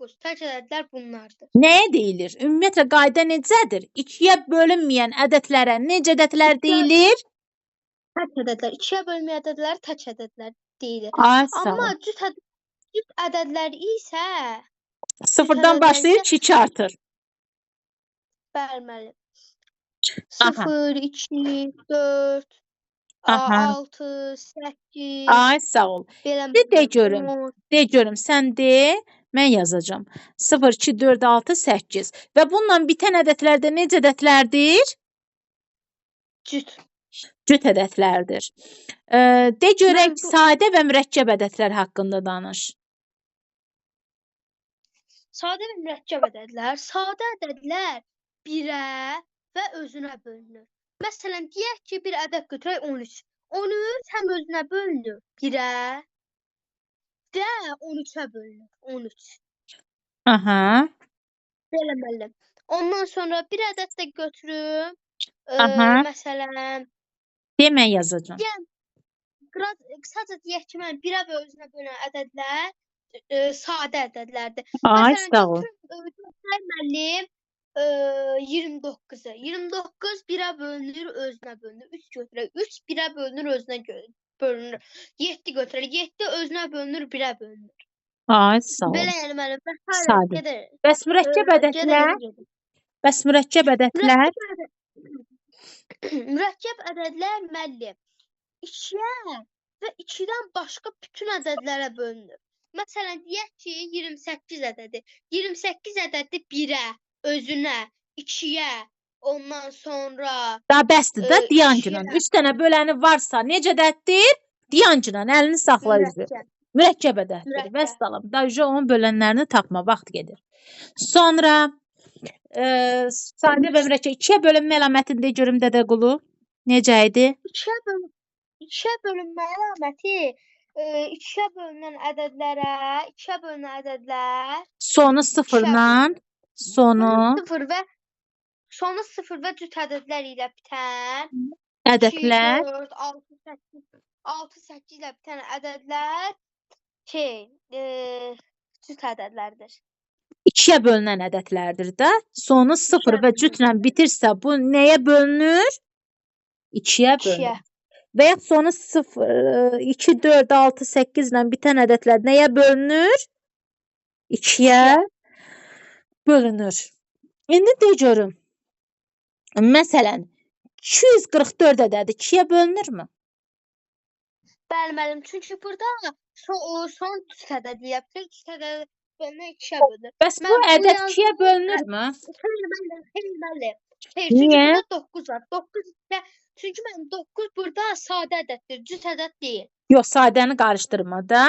9. Tək ədədlər bunlardır. Nəyə deyilir? Ümumiyyətlə qayda necədir? 2-yə bölünməyən ədədlərə necə ədədlər deyilir? Tək ədədlər. 2-yə bölünməyən ədədlər tək ədədlər deyilir. Ay sağ Amma ol. cüt ədədlər isə Sıfırdan ədədlər başlayır, isə 2 artır. bölməli. Aha. 0, 2, 4, Aha. 6, 8, Ay sağ ol. Bir de görüm. 10. De görüm, sən de, mən yazacağım. 0, 2, 4, 6, 8. Və bununla bitən ədədlər də necə ədədlərdir? Cüt. Cüt ədədlərdir. De görək, Mən bu- sadə və mürəkkəb ədədlər haqqında danış. Sadə və mürəkkəb ədədlər. Sadə ədədlər 1-ə və özünə bölünür. Məsələn, deyək ki, bir ədəd götürək 13. 13 həm özünə bölünür 1-ə və 13-ə bölünür. 13. Aha. Belə müəllim. Ondan sonra bir ədəd də götürüm. Aha. Məsələn, Demə yazacağım. qısaca deyək ki, mən 1-ə və özünə bölünən ədədlər sadə ədədlərdir. Ay Məsələn, sağ ol. götürək müəllim 29-u. 29 1-ə bölünür, özünə bölünür. 3 götürək. 3 1-ə bölünür, özünə bölünür. 7 götürək. 7 özünə bölünür, 1-ə bölünür. Ay sağ ol. Belə yəni müəllim. Sadə. Bəs mürəkkəb ədədlər? Bəs mürəkkəb ədədlər? Mürəkkəb ədədlər müəllim 2-yə və 2-dən başqa bütün ədədlərə bölünür. Məsələn, deyək ki, 28 ədədi. 28 ədədi 1-ə, özünə, 2-yə, ondan sonra... Daha bəsdir də, diyancınan. 3 dənə böləni varsa, necə ədəddir? Diyancınan, əlini saxla üzü. Mürəkkəb ədəddir. Vəssalam. Da onun bölənlərini tapma, vaxt gedir. Sonra sadə və mürəkkəb 2-yə bölünmə əlamətində görüm Dədə Qulu. Necə idi? 2-yə bölünmə əlaməti 2-yə bölünən ədədlər Sonu sıfırla, sonu 0 və cüt ədədlər ilə bitən ədədlər 2, 4, 6, 8 ilə bitən ədədlər cüt ədədlərdir. 2-yə bölünən ədədlərdir də. Sonu 0 və cütlə bitirsə bu nəyə bölünür? 2-yə bölünür. Və ya sonu 0, 2, 4, 6, 8 ilə bitən ədədlər nəyə bölünür? 2-yə bölünür. İndi de görüm. Məsələn, 244 ədədi 2-yə bölünürmü? Bəli, müəllim. Çünki burada son cüt ədədi yapılır. Cüt ədədi bölünür, 2-yə bölünür. Bəs bu ədəd 2-yə bölünürmü? Hayır. Çünki burada 9 var. 9 isə çünki mən 9 burada sadə ədəddir, cüt ədəd deyil. Yox, sadəni qarışdırma da.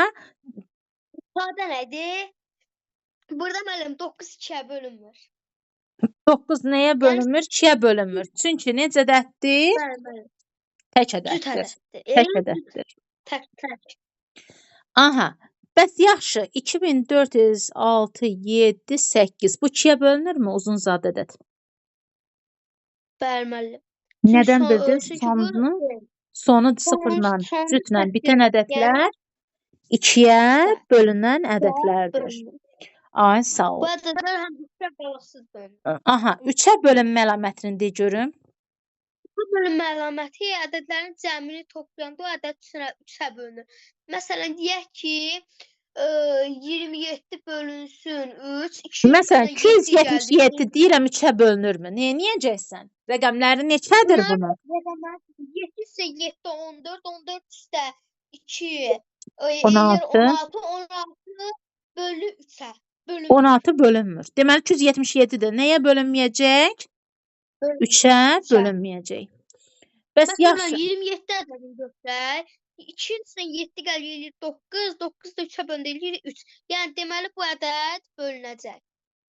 Sadə nədir? Burada müəllim 9 2-yə bölünmür. 9 nəyə bölünmür? 2-yə bölünmür. Çünki necə ədəddir? Bəli. Tək Cüt ədəddir. ədəddir. Tək ədəddir. Tək. Aha. Bəs yaxşı, 2406, 7, 8. Bu 2-yə bölünürmü uzun zad ədəd? Bəli, müəllim. Nədən bildin? Sonu 0-la, cütlə bitən ədədlər 2-yə bölünən ədədlərdir. Ay, sağ ol. Bu ədədlər həmişə qalıqsız bölünür. Aha, 3-ə bölünmə əlamətini de görüm. Bu bölünmə əlaməti ədədlərin cəmini toplayanda o ədəd 3-ə bölünür. Məsələn, deyək ki, 27 bölünsün 3. Məsələn, 277 deyirəm 3-ə bölünürmü? Neyəcəksən? Rəqəmləri neçədir bunun? Rəqəmlər 7 isə 7, 14, 14 isə 2, 16 bölü 3-ə. 16 bölünmür. Deməli 277-dir. Nəyə bölünməyəcək? 3-ə bölünməyəcək. Bəs yaxşı. Məsələn, 27 ədədini götürək. 2 isə 7 gəlir 9, 9 da 3-ə bölünür 3. Yəni deməli bu ədəd bölünəcək.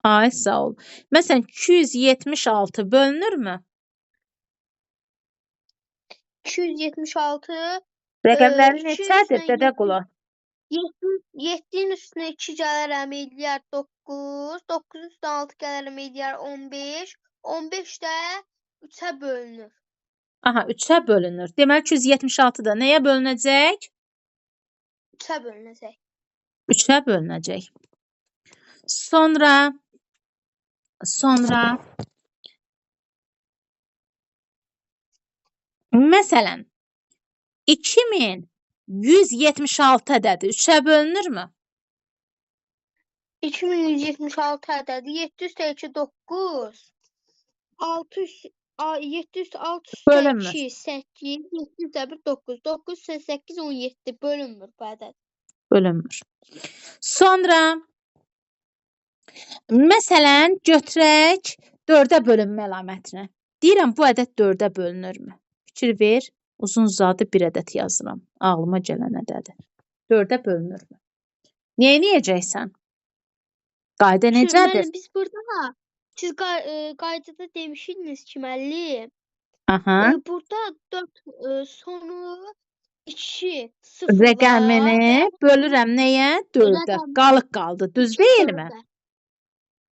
Ay, sağ ol. Məsələn, 276 bölünürmü? 276 rəqəmləri neçədir Dədə Qulu? 7-nin üstünə 2 gələrəm eləyər 9, 9-un üstünə 6 gələrəm eləyər 15, 15 də 3-ə bölünür. Aha, 3-ə bölünür. Deməli 276 da nəyə bölünəcək? 3-ə bölünəcək. 3-ə bölünəcək. Sonra məsələn 2176 ədədi 3-ə bölünürmü? 2176 ədədi 702 9 600 706 Bölünmür. 2 8 701 9 988 17 bölünmür bu ədəd. Bölünmür. Sonra məsələn götürək 4-ə bölünmə əlamətini. Deyirəm bu ədəd 4-ə bölünürmü? Fikir ver. Uzun uzadı bir ədəd yazıram. Ağlıma gələn ədədi. 4-ə bölünürmü? Niyə eləyəcəksən? Qayda necədir? Biz burada siz qaydada demişdiniz ki, müəllim, Aha. burada 4 sonu 2 0 Rəqəmini bölürəm nəyə? 4-ə. Qalıq qaldı. Düz deyilmi?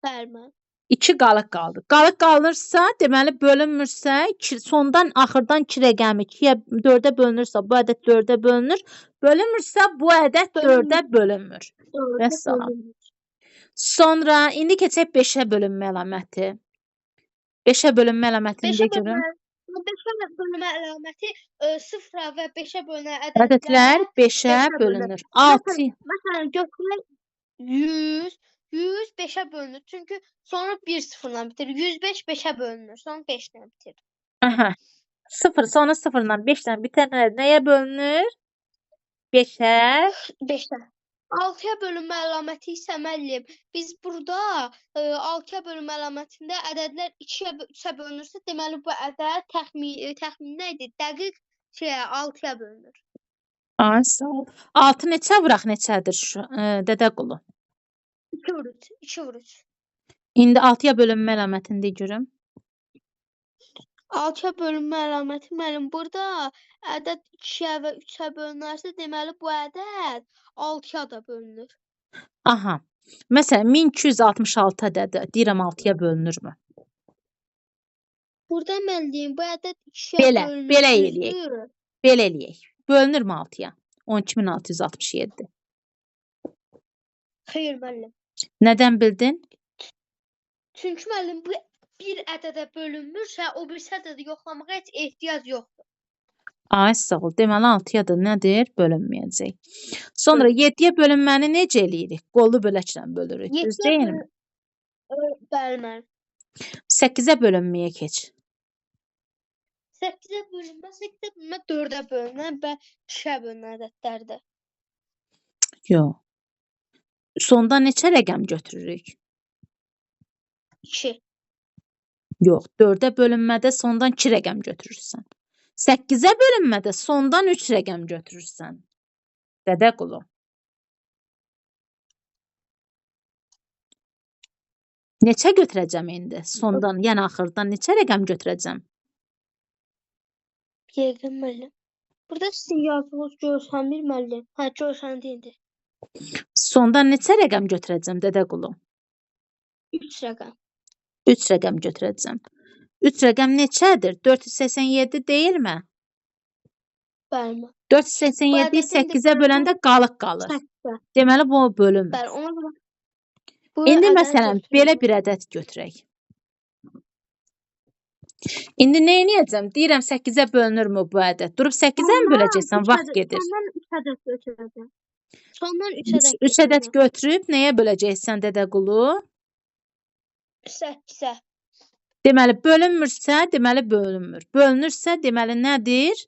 Bəli. 2 qalıq qaldı. Qalıq qalırsa, deməli bölünmürsə, sondan axırdan 2 rəqəmi 2-yə 4-ə bölünürsə, bu ədəd 4-ə bölünür. Bölünmürsə, bu ədəd 4-ə bölünmür. Vəssalam. Sonra indi keçək 5-ə bölünmə əlaməti. 5-ə bölünmə əlamətini də görün. 5-ə bölünmə əlaməti 0 və 5-ə bölünən Ədədlər 5-ə bölünür. 6. Məsələn, götürək 100 5-ə bölünür. Çünki sonra 1 0-la bitir. 105 5-ə bölünür. Sonra 5-lə bitir. Aha. 0 sonra 0-la 5-lə bitənlər nəyə bölünür? 5-ə. 5-ə. 6-ya bölünmə əlaməti isə müəllim, biz burada 6-ya bölünmə əlamətində ədədlər 2-yə 3-ə bölünürsə, deməli bu ədəd təxmini nə idi? Dəqiq 6-ya bölünür. Ay, sağ ol. 6 neçə vuraq neçədir şu Dədə Qulu? 2 vur 3. İndi 6-ya bölünmə əlamətini də görüm. 6-ya bölünmə əlaməti müəllim, burada ədəd 2-yə və 3-ə bölünərsə, deməli bu ədəd 6-ya da bölünür. Aha. Məsələn 1266 ədədi deyirəm 6-ya bölünürmü? Burada müəllim bu ədəd 2-yə bölünür. Belə eləyək. Belə eləyək. Bölünürmü 6-ya? 12667. Xeyr müəllim. Nədən bildin? Çünki müəllim bu bir ədədə bölünmürsə, o birisi ədədi yoxlamağa heç ehtiyac yoxdur. Ay, sağ ol. Deməli 6-ya da nədir? Bölünməyəcək. Sonra 7-yə bölünməni necə eləyirik? Qollu böləklə bölürük. Düz deyilmi? Bəli müəllim. 8-ə bölünməyə keç. 8-ə bölünmə 4-ə bölünən və 2-ə bölünən ədədlərdir. Yox. Sonda neçə rəqəm götürürük? 2. Yox, 4-ə bölünmədə sondan 2 rəqəm götürürsən. 8-ə bölünmədə sondan 3 rəqəm götürürsən. Dədə Qulu. Neçə götürəcəm indi? Sondan, yəni axırdan neçə rəqəm götürəcəm? Yəqin müəllim. Burada sizin yazdığınız görsənmir müəllim. Hə, görsəndi indi. Sondan neçə rəqəm götürəcəm Dədə Qulu? 3 rəqəm. 3 rəqəm götürəcəm. 3 rəqəm neçədir? 487 deyilmi? Bəli. 487-yi 8-ə böləndə qalıq qalır. Deməli bu bölünmür. Bəli, ona görə İndi məsələn belə bir ədəd götürək. İndi nə edəcəm? Deyirəm 8-ə bölünürmü bu ədəd? Durub 8-ə mi böləcəksən? Vaxt gedir. Sondan 3 ədəd götürəcəm. Sondan 3 ədəd 3 ədəd götürüb nəyə böləcəksən Dədə Qulu? 8-ə. Deməli bölünmürsə, deməli bölünmür. Bölünürsə, deməli nədir?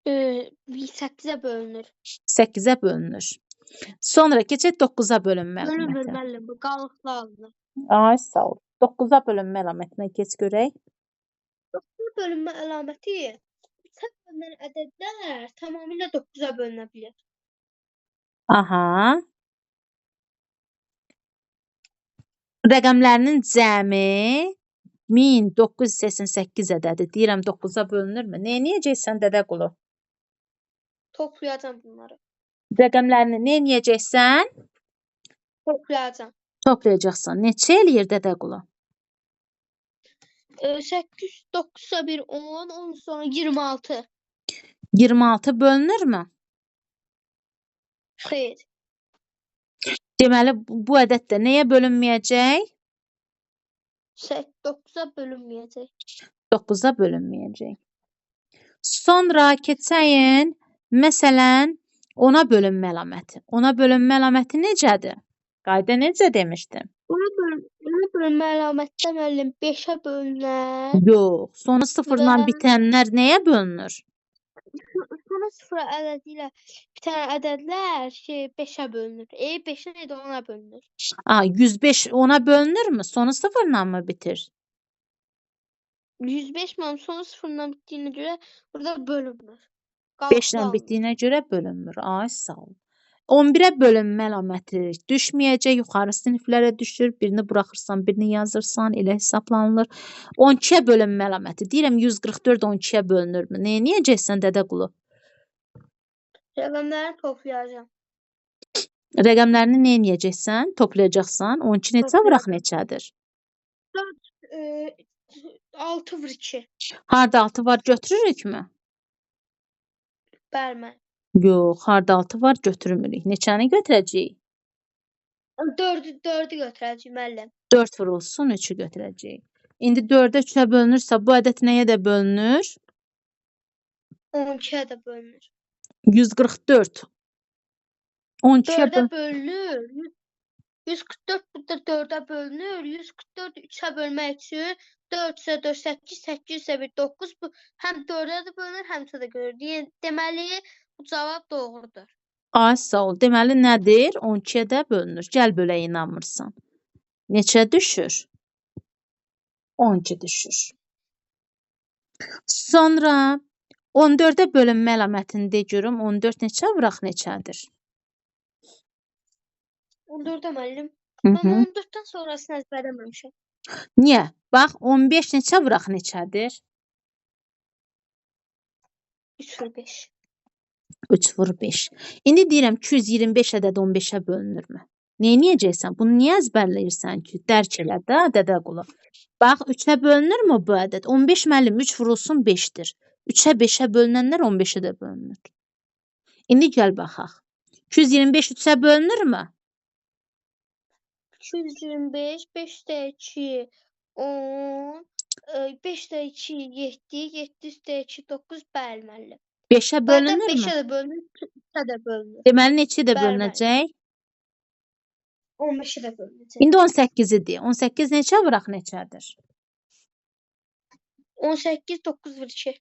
8-ə bölünür. 8-ə bölünür. Sonra keçək 9-a bölünmə Bölünmür əlaməti. müəllim, bu qalıqlı alınır. Ay, sağ ol. 9-a bölünmə əlamətinə keç görək. 9-a bölünmə əlaməti bölünən ədədlər tamamilə 9-a bölünə bilir. Aha. Rəqəmlərinin cəmi 1988 ədədi. Deyirəm 9-a bölünürmü? Nə edəcəksən Dədə Qulu? Toplayacağam bunları. Rəqəmlərini nə edəcəksən? Toplayacağam. Toplayacaqsan. Neçə eləyir Dədə Qulu? 8, 9-a 1, 10, 10 sonra 26. 26 bölünürmü? Xeyr. Deməli bu ədəd də nəyə bölünməyəcək? 9-a bölünməyəcək. 9-a bölünməyəcək. Sonra keçəyin, məsələn, 10-a bölünmə əlaməti. 10-a bölünmə əlaməti necədir? Qayda necə demişdim? Ona bölünmə əlamətdə müəllim 5-ə bölünər. Yox, sonu sıfırla Və- bitənlər nəyə bölünür? Sonra sıfır ədədi ilə bitən ədədlər 5-ə bölünür. 5-ə nə də 10-a bölünür. 105 10-a bölünürmü? Sonu sıfırla mı bitir? 105 mənim sonra sıfırla bitdiyinə görə burada bölünmür. 5 ilə bitdiyinə görə bölünmür. Ay, sağ ol. 11-ə bölünmə əlaməti düşməyəcək, yuxarı siniflərə düşür. Birini buraxırsan, birini yazırsan, elə hesablanılır. 12-yə bölünmə əlaməti. Deyirəm 144 12-yə bölünürmü? Neyəcəksən Dədə Qulu? Rəqəmləri toplayacağam. Rəqəmlərini neyəcəksən? Toplayacaqsan. 12 neçə vıraq neçədir? 6 vur 2. Harda 6 var götürürükmü? Bəli. Yox, harda 6 var götürmürük. Neçəni götürəcəyik? 4'ü götürəcəyim müəllim. 4 vurulsun 3'ü götürəcəyik. İndi 4-ə 3-ə bölünürsə bu ədəd nəyə də bölünür? 12'ye də bölünür. 144. 12'ə 4'ə bölünür. 144 burada 4'ə bölünür. 144 3'ə bölmək üçün 4 + 4 8 8 + 1 9 bu həm 4'ə də bölünür, həm 3'ə də bölünür. Deməli bu cavab doğrudur. Ay sağ ol. Deməli nədir? 12'ə də bölünür. Gəl bölək inanmırsan. Neçə düşür? 12 düşür. Sonra 14'ə bölünmə əlamətini de görüm. 14 neçə vıraq neçədir? 14'ə müəllim. Hı Mən -hı. 14'dən sonrasını əzbərləməmişəm. Niyə? Bax 15 neçə vıraq neçədir? 3 vur 5. 3 vur 5. İndi deyirəm 225 ədəd 15'ə bölünürmü? Neyniyəcəksən? Bunu niyə əzbərləyirsən ki? Dərk elə də Dədə Qulu. Bax 3'ə bölünürmü bu ədəd? 15 müəllim 3 vurulsun 5'dir. 3'ə 5'ə bölünənlər 15'ə də bölünür. İndi gəl baxaq. 225 3'ə bölünürmü? 225 5'də 2 10 5'də 2 7 7 üstə 2 9 bəli müəllim. 5'ə bölünürmü? 5'ə də bölünür, 3'ə də bölünür. Deməli neçə də Bəli, bölünəcək? 15'ə də bölünəcək. İndi 18-i de. 18 neçə vıraq neçədir? 18 9 vur 2.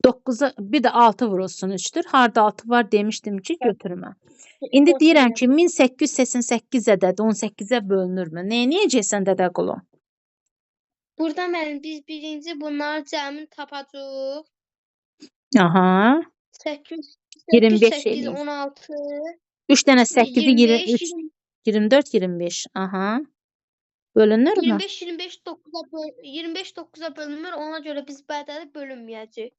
9'a bir də 6 vurulsun 3'dür. Harda 6 var demişdim ki götürmə. İndi deyirəm ki 1888 ədəd 18'ə bölünürmü? Neyniyəcəksən Dədə Qulu? Burada müəllim biz birinci bunları cəmini tapacağıq. Aha. 8 25 8 eləyir. 16 3 dənə 8'i 25 23 24 25. Aha. Bölünürmü? 25 25 9'a bölünür. Ona görə biz bu ədədi bölünməyəcək.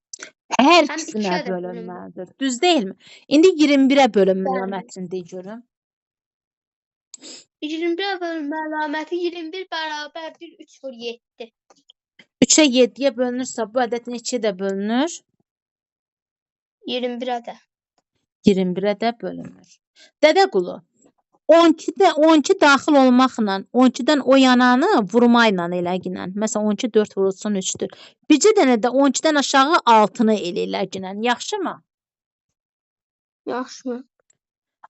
Hər Həm ikisinə ikiyə də bölünməlidir. Düz deyilmi? İndi 21'ə bölünmə Bəli. əlamətini de görüm. 21'ə bölünmə əlaməti 21 bərabər 1 3 vur 7. 3'ə 7'yə bölünürsə bu ədəd neçəyə də bölünür? 21'ə də. 21'ə də bölünür. Dədə Qulu, 12 daxil olmaqla 12'dən o yananı vurma ilə eləginən. Məsələn 12 4 vurulsun 3'dür. Bircə dənə də 12'dən aşağı 6-nı eləginən. Yaxşımı? Yaxşı.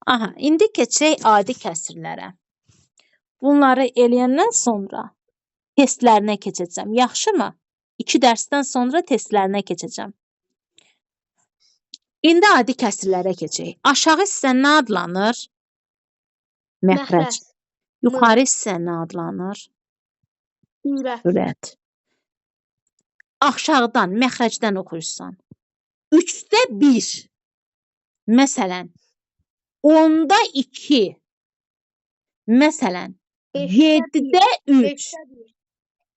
Aha, indi keçək adi kəsrlərə. Bunları eləyəndən sonra testlərinə keçəcəm. Yaxşımı? 2 dərsdən sonra testlərinə keçəcəm. İndi adi kəsrlərə keçək. Aşağı hissə nə adlanır? Məxrəc. Yuxarı hissə nə adlanır? Sürət. Aşağıdan, məxrəcdən oxuyursan. 3'də 1. Məsələn, 10'da 2. Məsələn, 7'də 3.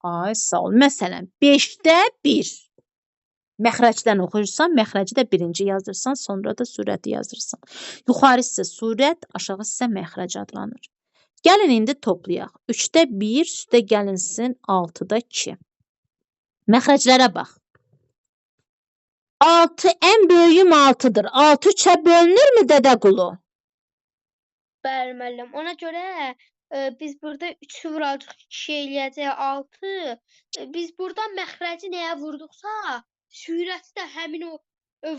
Ay sağ ol. Məsələn, 5'də 1. Məxrəcdən oxuyursan, məxrəci də birinci yazırsan, sonra da surəti yazırsan. Yuxarı hissə surət, aşağı hissə məxrəc adlanır. Gəlin indi toplayaq. 3'də 1, üstə gəlinsin 6'da 2. Məxrəclərə bax. 6 ən böyüyüm 6'dır. 6 3'ə bölünürmü Dədə Qulu? Bəli müəllim. Ona görə biz burada 3-ü vuracaq 2 eləyəcək 6. Biz burada məxrəci nəyə vurduqsa, sürəti də həmin o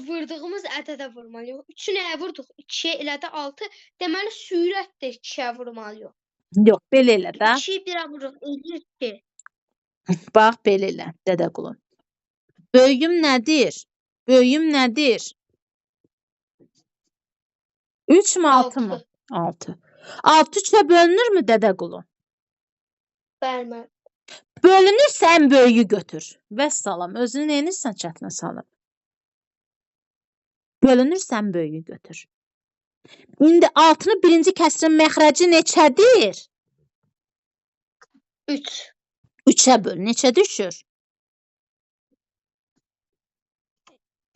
vurduğumuz ədədə vurmalıyıq. 3-ü nəyə vurduq? 2-yə elədi 6. Deməli sürət də 2-yə vurmalıyıq. Yox, belə elə də. 2-yi 1-ə vururuq, eləyir 2. Bax, belə elə, Dədəqulu. Böyüyüm nədir? Böyüyüm nədir? 3 mü 6 mı? 6. 6 3-ə bölünürmü Dədəqulu? Bəli müəllim. Bölünürsə ən böyüyü götür. Vəssalam, özünü neyinirsən çətinə salıb? Bölünürsə ən böyüyü götür. İndi 6-nı birinci kəsrin məxrəci neçədir? 3. 3-ə böl, neçə düşür?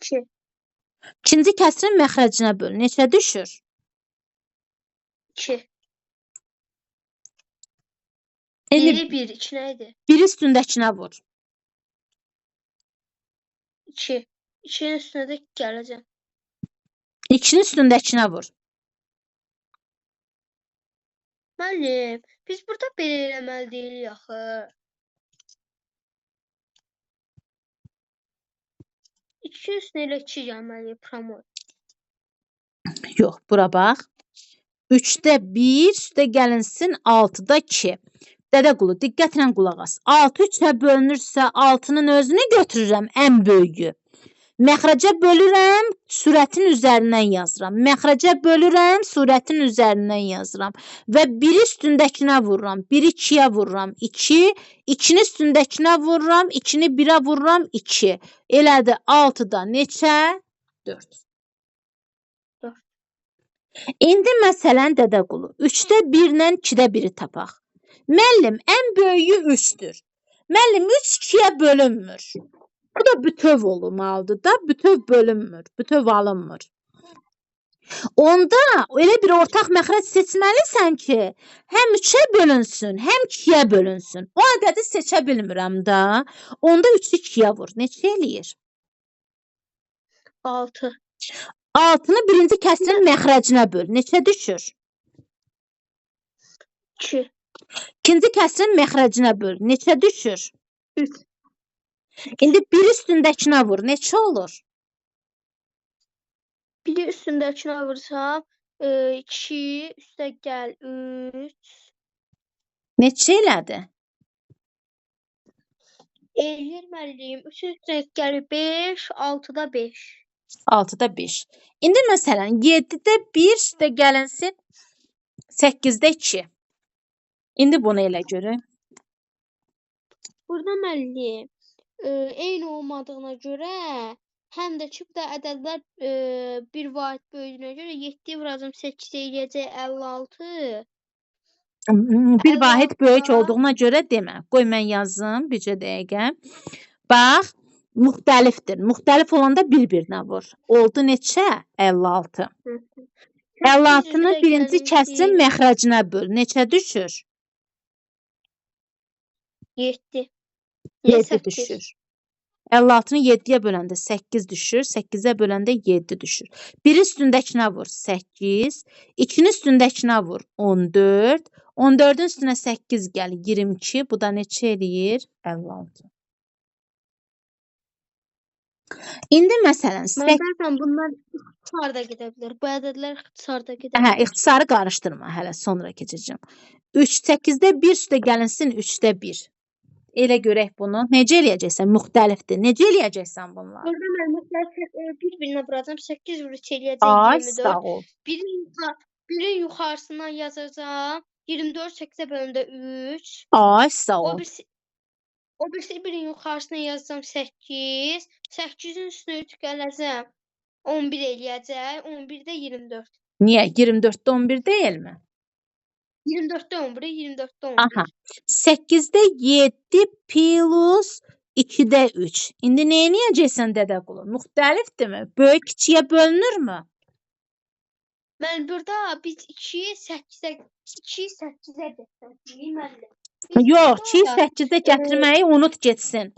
2. İkinci kəsrin məxrəcinə böl, neçə düşür? 2. İndi Biri 1, 2 nə idi? biri üstündəkinə vur. 2. 2-nin üstünə də gələcəm. 2-nin üstündəkinə vur. Müəllim, biz burada belə eləməli deyilik axı. İki üstünə elə 2 gəlməli promo. Yox, bura bax. 3-də 1, üstə gəlinsin 6-da 2. Dədəqulu, diqqətlə qulaq as. 6 3-ə bölünürsə 6-nın özünü götürürəm ən böyüyü. Məxrəcə bölürəm, surətin üzərindən yazıram. Məxrəcə bölürəm, surətin üzərindən yazıram. Və 1 üstündəkinə vururam, 1 2-yə vururam, 2. 2-ni üstündəkinə vururam, 2-ni 1-ə vururam, 2. Elədi 6-da neçə? 4. İndi məsələn Dədəqulu, 3-də 1-lə 2-də 1-i tapaq. Müəllim, ən böyüyü 3-dür. Müəllim, 3 2-yə bölünmür. Bu da bütöv olmalıdır da, bütöv bölünmür, bütöv alınmır. Onda elə bir ortaq məxrəc seçməlisən ki, həm 3-ə bölünsün, həm 2-yə bölünsün. O ədədi seçə bilmirəm də. Onda 3-ü 2-yə vur. Neçə eləyir? 6. 6-nı birinci kəsrin məxrəcinə böl. Neçə düşür? 2. İkinci kəsrin məxrəcinə böl. Neçə düşür? 3. İndi 1 üstündəkinə vur. Neçə olur? Biri üstündəkinə vursam 2, üstə gəl 3. Neçə elədi? Eləyir müəllim. 3 üstə gəl 5, 6-da 5. 6-da 5. İndi məsələn 7-də 1 üstə gəlinsin 8-də 2. İndi bunu elə görək. Burada müəllim eyni olmadığına görə həm də ki, bu da ədədlər bir vahid böyüdüyünə görə 7-yi vuracam 8 eləyəcək 56. Bir vahid böyük 56-da olduğuna görə demə. Qoy mən yazım bircə dəqiqə. Bax, müxtəlifdir. Müxtəlif olanda bir-birinə vur. Oldu neçə? 56. 56-nı birinci kəsrin məxrəcinə böl. Neçə düşür? 7. 7 düşür. 56-nı 7-yə böləndə 8 düşür. 8-ə böləndə 7 düşür. 1 üstündəkinə vur 8. 2-nin üstündəkinə vur 14. 14-ün üstünə 8 gəl 22. Bu da neçə eləyir? 56. İndi məsələn Məsələn, bunlar ixtisarda gedə bilər. Bu ədədlər ixtisarda gedə bilər. ixtisarı qarışdırma, hələ sonra keçəcəm. 3 8-də 1 üstə gəlinsin 3-də 1. Elə görək bunu. Necə eləyəcəksən? Müxtəlifdir. Necə eləyəcəksən bunları? Burada mən məsələn bir-birinə vuracam. 8 vur 3 eləyəcək Ay, 24. sağ ol. Birin yuxarısından yazacağam. 24 8-ə bölündə 3. Ay, sağ ol. O birisi birin yuxarısına yazacağam 8. 8-in üstünə 3 gələcəm. 11 eləyəcək. 11-də 24. Niyə? 24-də 11 deyilmi? 24-də 11, 24-də 11. Aha. 8-də 7 plus 2-də 3. İndi nə edəcəksən Dədəqulu? Müxtəlifdirmi? Böyük kiçiyə bölünürmü? Mən burada biz 2-yi 8-ə gətirdik müəllim. Yox, 2-yi 8-də gətirməyi unut getsin.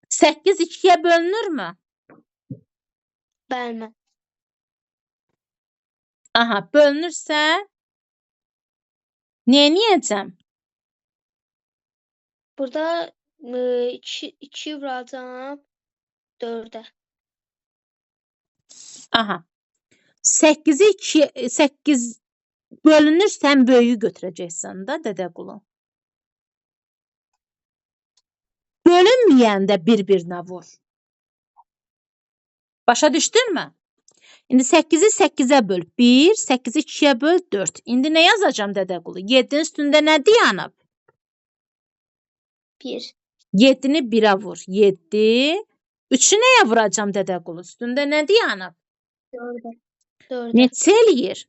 8 2-yə bölünürmü? Bəli. Aha, bölünürsə neyəcəm? Burada 2 vuracağım 4'e. Aha. 8'i 2 8 bölünürsən böyüyü götürəcəksən də Dədəqulu. Bölünməyəndə bir-birinə vur. Başa düşdünmü? İndi 8'i 8'ə böl 1, 8'i 2'yə böl 4. İndi nə yazacağam Dədəqulu? 7'nin üstündə nə dayanıb? 1. 7'ni 1'ə vur. 7. 3'ü nəyə vuracağam Dədəqulu? Üstündə nə dayanıb? 4'e. 4'e. Neçə eləyir?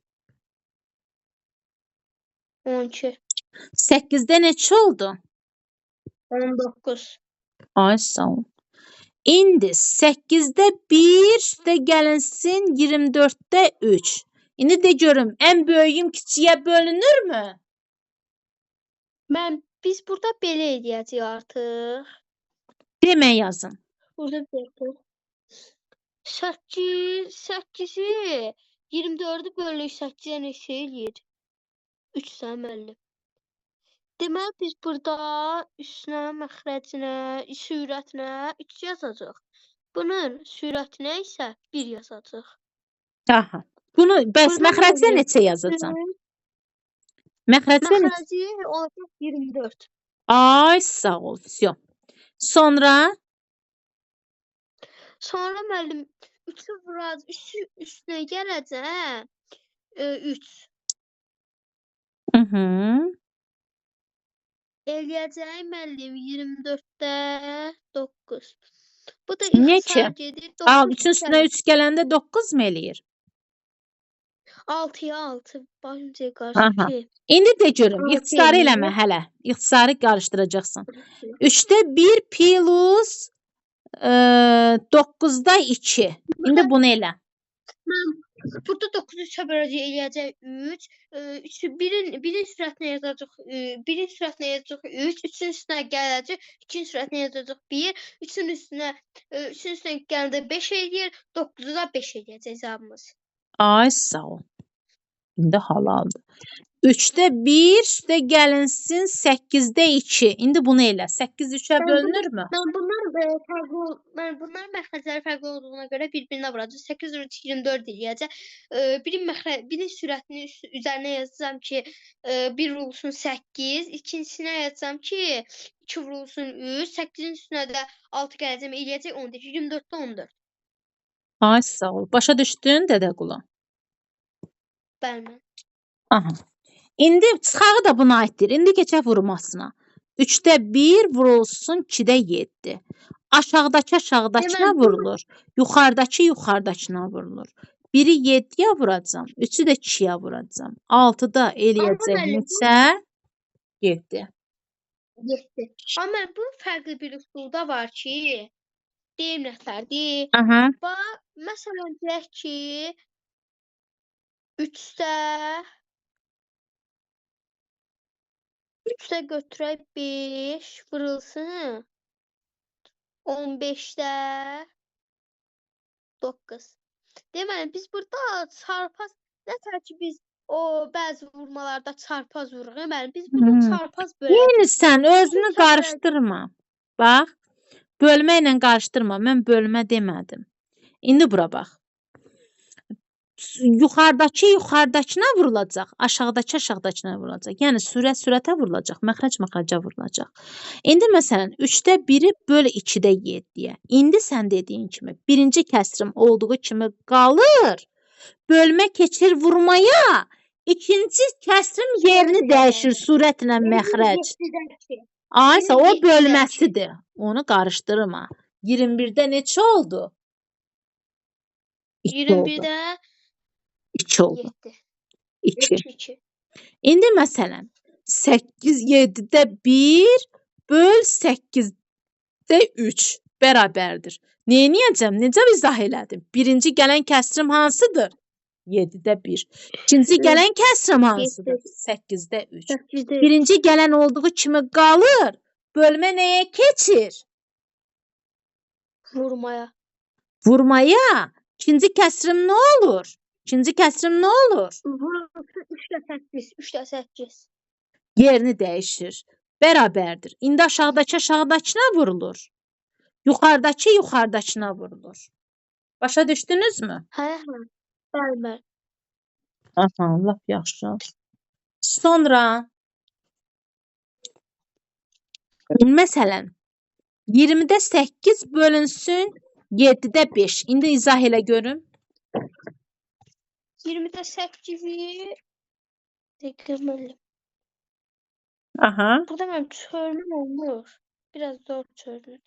12. 8'də neçə oldu? 19. Ay sağ ol. İndi 8'də 1 də gəlinsin 24'də 3. İndi də görüm ən böyüyüm kiçiyə bölünürmü? Biz burada belə eləyəcəyik artıq. Demə yazın. Burada belə. 8'i 24'ü bölük 8'e neçə eləyir? 3 müəllim. Deməli biz burada üstünə, məxrəcinə, sürətinə 3 yazacağıq. Bunun sürətinə isə 1 yazacağıq. Aha. Bunu bəs Burada məxrəcə müəllim, neçə yazacağam? Məxrəcə neçə? Məxrəci olacaq 24. Ay sağ ol. Всё. Sonra Sonra müəllim 3'ü vuracaq, 3'ü üstünə gələcək 3. Mhm. Eləyəcək müəllim 24'də 9. Bu da Niyə ki? ixtisar gedir. Al 9 3'ün üstünə 3 gələndə 9 mu eləyir? 6'ya 6 bence Aha. karşı. İndi də görüm. Altı İxtisarı eləyir. eləmə hələ. İxtisarı qarışdıracaqsan. 3'də 1 plus 9'da 2. İndi bunu elə. Burada 9'u çöbərəcək eləyəcək 3. 3'ü birin sürətinə yazacaq 1'in sürətinə yazacaq 3. 3'ün üstünə gələcək 2'nin sürətinə yazacaq 1. 3'ün üstünə gələndə 5 eləyir. 9'u da 5 eləyəcək cavabımız. Ay sağ ol. İndi halaldır. 3'də 1 də gəlinsin 8'də 2. İndi bunu elə. 8 3'ə bölünürmü? Mən bunların məxrəcləri fərqli olduğuna görə bir-birinə vuracaq. 8 + 3 24 eləyəcək. Birin sürətini üzərinə yazacağam ki 1 vurulsun 8. İkincisine yazacağım ki 2 vurulsun 3. 8'in üstünə də 6 gələcəm eləyəcək 14. 24'də 14. Ay sağ ol. Başa düşdün Dədəqulu? Bəli. Aha. İndi çıxağı da buna aiddir. İndi keçək vurmasına. 3'də 1 vurulsun 2'də 7. Aşağıdakı aşağıdakına Deməli, vurulur. Yuxarıdakı yuxarıdakına vurulur. 1'i 7'yə vuracam. 3'ü də 2'yə vuracam. 6'da eləyəcək müəllim, neçə? 7. 7. Amma bu fərqli bir üsulda var ki, deyim nəfərdir. Aha. Bax, məsələn deyək ki 3'də götürək 5 vurulsun 15'də 9. Deməli biz burada çarpaz nətər ki biz o bəzi vurmalarda çarpaz vururuq. Deməli biz bunu çarpaz böləcəyik. Yəni sən özünü Bütün qarışdırma. Bax, bölmə ilə qarışdırma. Mən bölmə demədim. İndi bura bax. Yuxarıdakı yuxarıdakına vurulacaq, aşağıdakı aşağıdakına vurulacaq. Yəni sürət sürətə vurulacaq, məxrəc məxrəcə vurulacaq. İndi məsələn 3'də 1'i böl 2'də 7'yə. İndi sən dediyin kimi birinci kəsrim olduğu kimi qalır. Bölmə keçir vurmaya. İkinci kəsrim yerini dəyişir surətlə məxrəc. Aysa o bölməsidir. Onu qarışdırma. 21'də neçə oldu? 2 oldu. 21'də 2 oldu. 7. 2. 2. İndi məsələn 8 7'də 1 böl 8'də 3 bərabərdir. Neyniyəcəm? Necə izah elədim? Birinci gələn kəsrim hansıdır? 7'də 1. İkinci gələn kəsrim hansıdır? 8'də 3. 8'də Birinci gələn olduğu kimi qalır. Bölmə nəyə keçir? vurmaya. Vurmaya. İkinci kəsrim nə olur? İkinci kəsirim nə olur? Vurulsun 3-8. 3-8. Yerini dəyişir. Bərabərdir. İndi aşağıdakına vurulur. Yuxarıdakına vurulur. Başa düşdünüzmü? Hə, hə. Bəli, bəli. Aha, lap yaxşı. Sonra məsələn 20-də 8 bölünsün 7-də 5. İndi izah elə görüm. 20-də 8-i dəqiqəməli. Aha. Burada mənim çörümüm olmur. Biraz zor çörümü.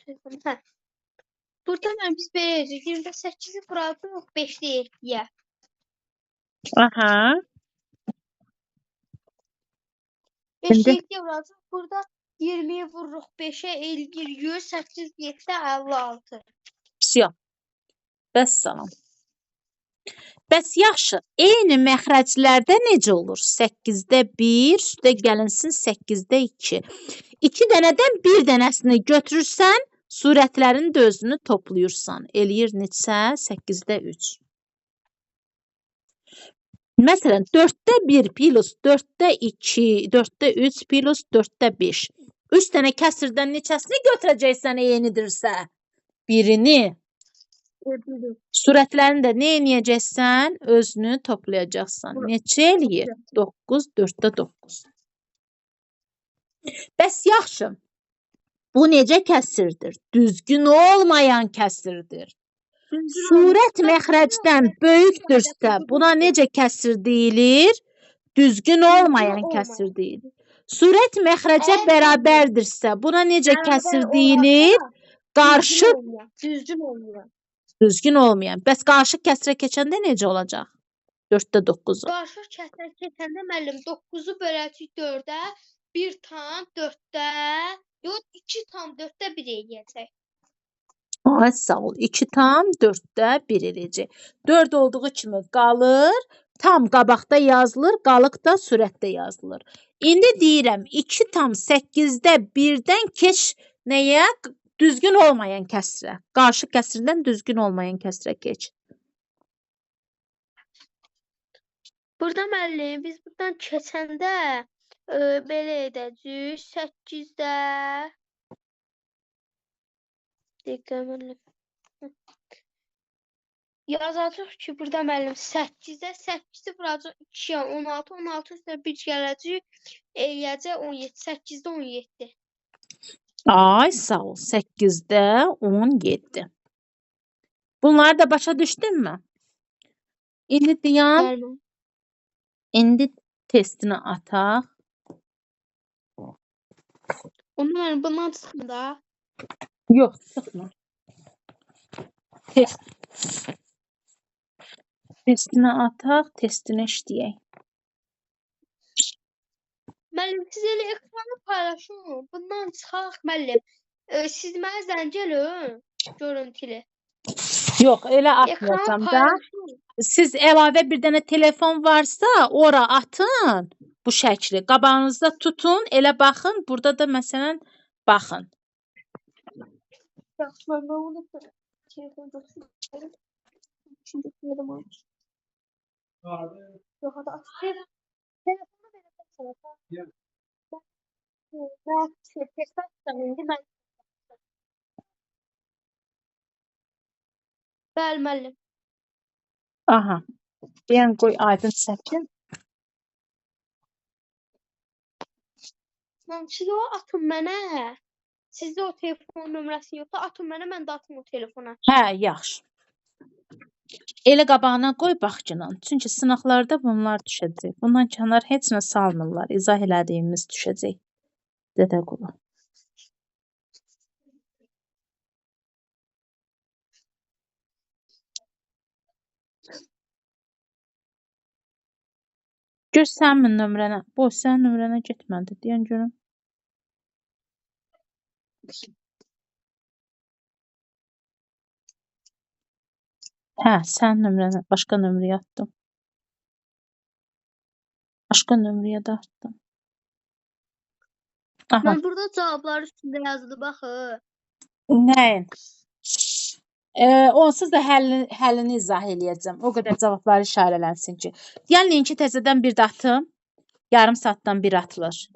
Hə. Burada mən biz belə yazırıq. 20-də 8-i vuracaq 5-də 7-yə. Aha. 5-də İndi 7-yə vuracaq. Burada 20-yi vururuq 5-ə elgir 100, 8, 7-də 56. Vəsiyo. Vəssalam. Bəs yaxşı, eyni məxrəclərdə necə olur? 8-də 1, üstə gəlinsin 8-də 2. 2 dənədən bir dənəsini götürürsən, surətlərin də özünü toplayırsan. Eləyir neçə? 8-də 3. Məsələn, 4-də 1 plus 4-də 2, 4-də 3 plus 4-də 5. 3 dənə kəsirdən neçəsini götürəcəksən eynidirsə? Birini. Surətlərini də nə edəcəksən? Özünü toplayacaqsan. Neçə eləyir? 9, 4-də 9. Bəs yaxşı. Bu necə kəsirdir? Düzgün olmayan kəsirdir. Surət məxrəcdən böyükdürsə, buna necə kəsir deyilir? Düzgün olmayan kəsir deyilir. Surət məxrəcə bərabərdirsə, buna necə kəsir deyilir? Qarşı Düzgün olmuyor. düzgün olmayan. Bəs qarşı kəsrə keçəndə necə olacaq? 4-də 9-u. Qarşı kəsrə keçəndə müəllim 9-u böləcəyik 4-ə, 1 tam 4-də, yox 2 tam 4-də 1 eləyəcək. Ay sağ ol. 2 tam 4-də 1 eləyəcək. 4 olduğu kimi qalır. Tam qabaqda yazılır, qalıq da sürətdə yazılır. İndi deyirəm 2 tam 8-də 1-dən keç nəyə? Düzgün olmayan kəsrə. Qarşı kəsirdən düzgün olmayan kəsrə keç. Burada müəllim biz buradan keçəndə belə edəcəyik. 8-də dəqiqə müəllim. Yazacaq ki, burada müəllim 8-də 8-i vuracaq 2-yə 16, 16 üstə 1 gələcək, eləyəcək 17, 8-də 17. Ay sağ ol. 8-də 17. Bunları da başa düşdünmü? İndi dayan. Bəli. İndi testini ataq. Onu mən bundan çıxım da. Yox, çıxma. Testini ataq, testini işləyək. Müəllim siz elə ekranı paylaşın. Bundan çıxaq müəllim. Siz mənə zəng eləyin. Görüntülü. Yox, elə Ekranı atmayacam da. paylaşın. Siz əlavə bir dənə telefon varsa, ora atın bu şəkli. Qabağınızda tutun, elə baxın. Burada da məsələn baxın. Yaxşı, mən onu da telefon götürürəm. Şimdi yerim olmuş. Yox, hadi aç. Telefonu verəcəm sənə. Ben testdən indi mən. Bəli, müəllim. Aha. Deyən qoy aydın çəkin. Mən siz o atın mənə. Sizdə o telefon nömrəsi yoxsa atın mənə, mən də atım o telefona. Hə, yaxşı. Elə qabağına qoy baxcınan. Çünki sınaqlarda bunlar düşəcək. Bundan kənar heç nə salmırlar. İzah elədiyimiz düşəcək. Dədə qulu. Gör sənin nömrənə. Boş, sənin nömrənə getmədi. Deyən görüm. Hə, sənin nömrənə. Başqa nömrəyə atdım. Başqa nömrəyə də atdım. Aha. Mən burada cavablar üstündə yazılı baxın. Nəyin? Onsuz da həllini izah eləyəcəm. O qədər cavabları işarələnsin ki. Gəlin ki, təzədən bir də atım. Yarım saatdan bir atılır.